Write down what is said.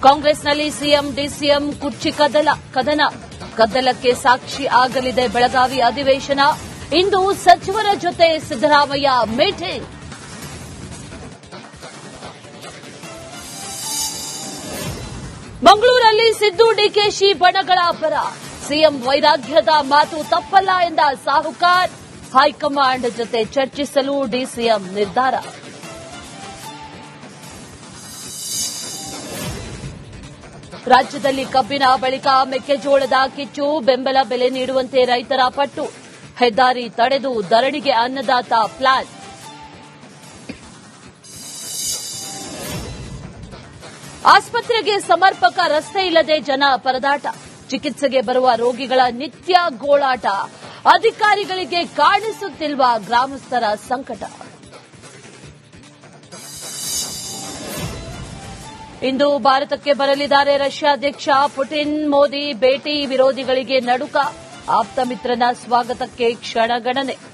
ಕಾಂಗ್ರೆಸ್ನಲ್ಲಿ CM DCM ಕುರ್ಚಿ ಕದಲಕ್ಕೆ ಸಾಕ್ಷಿ ಆಗಲಿದೆ ಬೆಳಗಾವಿ ಅಧಿವೇಶನ. ಇಂದು ಸಚಿವರ ಜೊತೆ ಸಿದ್ದರಾಮಯ್ಯ ಮೀಟಿಂಗ್. ಮಂಗಳೂರಲ್ಲಿ ಸಿದ್ದು ಡಿಕೆಶಿ ಬಣಗಳ ಪರ. ಸಿಎಂ ವೈರಾಗ್ಯದ ಮಾತು ತಪ್ಪಲ್ಲ ಎಂದ ಸಾಹುಕಾರ್. ಹೈಕಮಾಂಡ್ ಜೊತೆ ಚರ್ಚಿಸಲು ಡಿಸಿಎಂ ನಿರ್ಧಾರ. ರಾಜ್ಯದಲ್ಲಿ ಕಬ್ಬಿನ ಬಳಿಕ ಮೆಕ್ಕೆಜೋಳದ ಕಿಚ್ಚು. ಬೆಂಬಲ ಬೆಲೆ ನೀಡುವಂತೆ ರೈತರ ಪಟ್ಟು. ಹೆದ್ದಾರಿ ತಡೆದು ಧರಣಿಗೆ ಅನ್ನದಾತ ಪ್ಲಾನ್. ಆಸ್ಪತ್ರೆಗೆ ಸಮರ್ಪಕ ರಸ್ತೆ ಇಲ್ಲದೆ ಜನ ಪರದಾಟ. ಚಿಕಿತ್ಸೆಗೆ ಬರುವ ರೋಗಿಗಳ ನಿತ್ಯ ಗೋಳಾಟ. ಅಧಿಕಾರಿಗಳಿಗೆ ಕಾಣಿಸುತ್ತಿಲ್ವ ಗ್ರಾಮಸ್ಥರ ಸಂಕಟ. ಇಂದು ಭಾರತಕ್ಕೆ ಬರಲಿದ್ದಾರೆ ರಷ್ಯಾ ಅಧ್ಯಕ್ಷ ಪುಟಿನ್. ಮೋದಿ ಭೇಟಿ ವಿರೋಧಿಗಳಿಗೆ ನಡುಕ. ಆಪ್ತ ಮಿತ್ರನ ಸ್ವಾಗತಕ್ಕೆ ಕ್ಷಣಗಣನೆ.